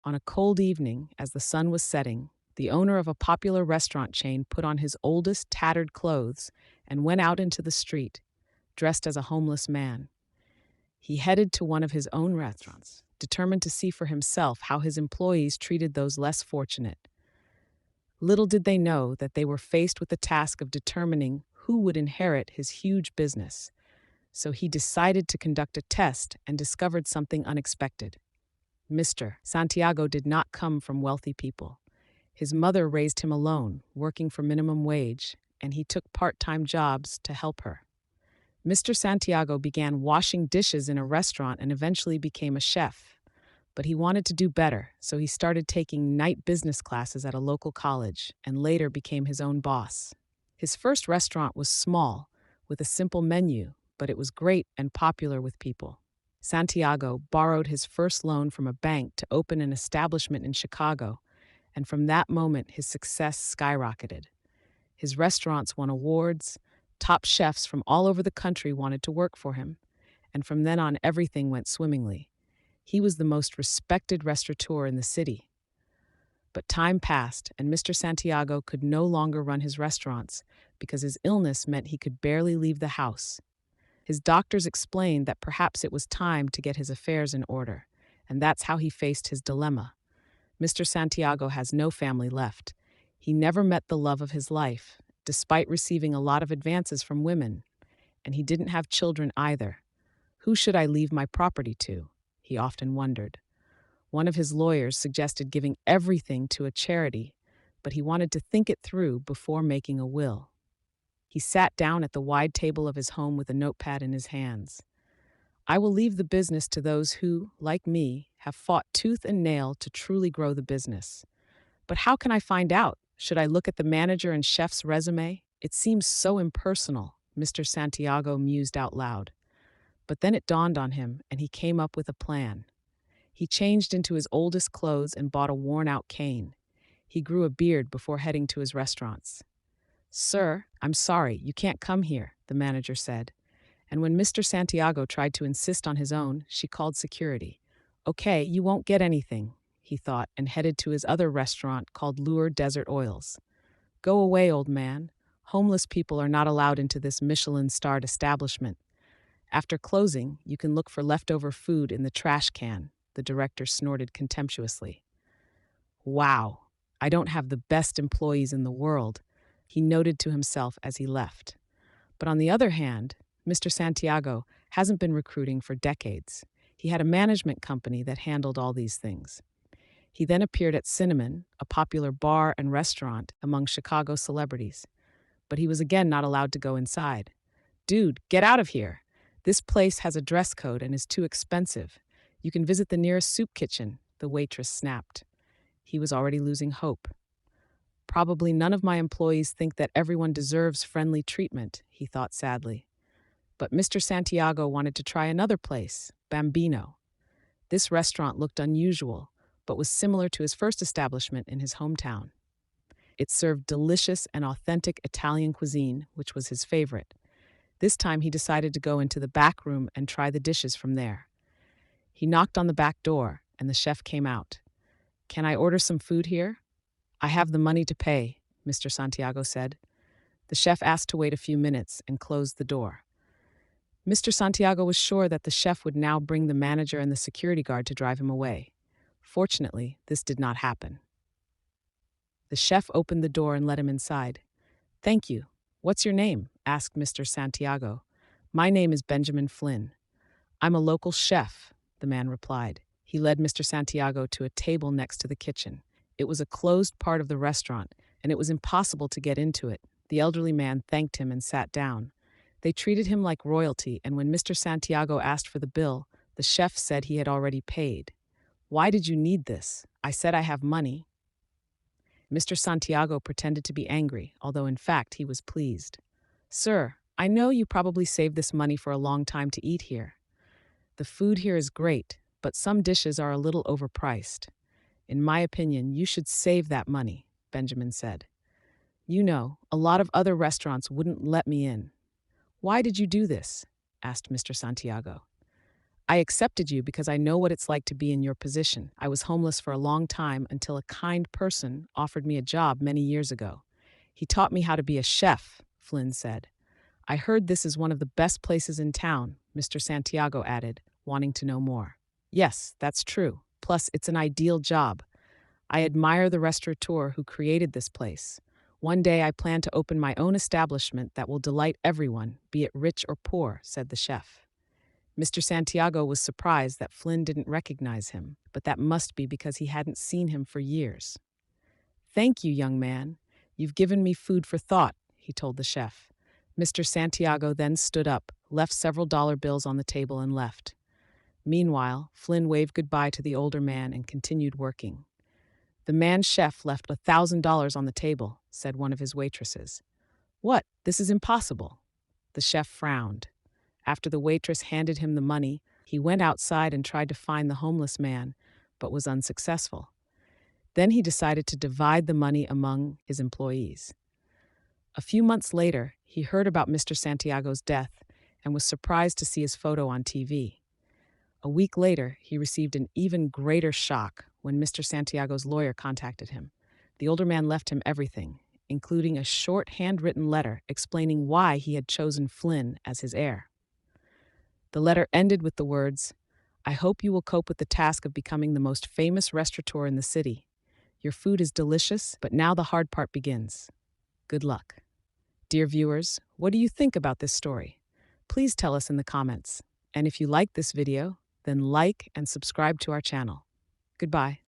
On a cold evening, as the sun was setting, the owner of a popular restaurant chain put on his oldest tattered clothes and went out into the street, dressed as a homeless man. He headed to one of his own restaurants, determined to see for himself how his employees treated those less fortunate. Little did they know that they were faced with the task of determining who would inherit his huge business. So he decided to conduct a test and discovered something unexpected. Mr. Santiago did not come from wealthy people. His mother raised him alone, working for minimum wage, and he took part-time jobs to help her. Mr. Santiago began washing dishes in a restaurant and eventually became a chef. But he wanted to do better, so he started taking night business classes at a local college and later became his own boss. His first restaurant was small, with a simple menu, but it was great and popular with people. Santiago borrowed his first loan from a bank to open an establishment in Chicago, and from that moment his success skyrocketed. His restaurants won awards, top chefs from all over the country wanted to work for him, and from then on everything went swimmingly. He was the most respected restaurateur in the city. But time passed, and Mr. Santiago could no longer run his restaurants because his illness meant he could barely leave the house. His doctors explained that perhaps it was time to get his affairs in order, and that's how he faced his dilemma. Mr. Santiago has no family left. He never met the love of his life, despite receiving a lot of advances from women, and he didn't have children either. Who should I leave my property to? He often wondered. One of his lawyers suggested giving everything to a charity, but he wanted to think it through before making a will. He sat down at the wide table of his home with a notepad in his hands. I will leave the business to those who, like me, have fought tooth and nail to truly grow the business. But how can I find out? Should I look at the manager and chef's resume? It seems so impersonal, Mr. Santiago mused out loud. But then it dawned on him, and he came up with a plan. He changed into his oldest clothes and bought a worn-out cane. He grew a beard before heading to his restaurants. "Sir, I'm sorry, you can't come here," the manager said. And when Mr. Santiago tried to insist on his own, she called security. "Okay, you won't get anything," he thought, and headed to his other restaurant called Lure Desert Oils. "Go away, old man. Homeless people are not allowed into this Michelin-starred establishment. After closing, you can look for leftover food in the trash can," the director snorted contemptuously. "Wow, I don't have the best employees in the world," he noted to himself as he left. But on the other hand, Mr. Santiago hasn't been recruiting for decades. He had a management company that handled all these things. He then appeared at Cinnamon, a popular bar and restaurant among Chicago celebrities. But he was again not allowed to go inside. "Dude, get out of here. This place has a dress code and is too expensive. You can visit the nearest soup kitchen," the waitress snapped. He was already losing hope. "Probably none of my employees think that everyone deserves friendly treatment," he thought sadly. But Mr. Santiago wanted to try another place, Bambino. This restaurant looked unusual, but was similar to his first establishment in his hometown. It served delicious and authentic Italian cuisine, which was his favorite. This time he decided to go into the back room and try the dishes from there. He knocked on the back door, and the chef came out. "Can I order some food here?" "I have the money to pay," Mr. Santiago said. The chef asked to wait a few minutes and closed the door. Mr. Santiago was sure that the chef would now bring the manager and the security guard to drive him away. Fortunately, this did not happen. The chef opened the door and let him inside. "Thank you. What's your name?" asked Mr. Santiago. "My name is Benjamin Flynn. I'm a local chef," the man replied. He led Mr. Santiago to a table next to the kitchen. It was a closed part of the restaurant, and it was impossible to get into it. The elderly man thanked him and sat down. They treated him like royalty, and when Mr. Santiago asked for the bill, the chef said he had already paid. "Why did you need this?" "I said I have money." Mr. Santiago pretended to be angry, although in fact he was pleased. "Sir, I know you probably saved this money for a long time to eat here. The food here is great, but some dishes are a little overpriced. In my opinion, you should save that money," Benjamin said. "You know, a lot of other restaurants wouldn't let me in." "Why did you do this?" asked Mr. Santiago. I accepted you because I know what it's like to be in your position. I was homeless for a long time until a kind person offered me a job many years ago. He taught me how to be a chef, Flynn said. I heard this is one of the best places in town, Mr. Santiago added, wanting to know more. Yes, that's true. Plus, it's an ideal job. I admire the restaurateur who created this place. One day I plan to open my own establishment that will delight everyone, be it rich or poor, said the chef. Mr. Santiago was surprised that Flynn didn't recognize him, but that must be because he hadn't seen him for years. Thank you, young man. You've given me food for thought, he told the chef. Mr. Santiago then stood up, left several dollar bills on the table, and left. Meanwhile, Flynn waved goodbye to the older man and continued working. The man chef left $1,000 on the table, said one of his waitresses. What? This is impossible. The chef frowned. After the waitress handed him the money, he went outside and tried to find the homeless man, but was unsuccessful. Then he decided to divide the money among his employees. A few months later, he heard about Mr. Santiago's death and was surprised to see his photo on TV. A week later, he received an even greater shock when Mr. Santiago's lawyer contacted him. The older man left him everything, including a short handwritten letter explaining why he had chosen Flynn as his heir. The letter ended with the words, "I hope you will cope with the task of becoming the most famous restaurateur in the city. Your food is delicious, but now the hard part begins. Good luck." Dear viewers, what do you think about this story? Please tell us in the comments. And if you like this video, then like and subscribe to our channel. Goodbye.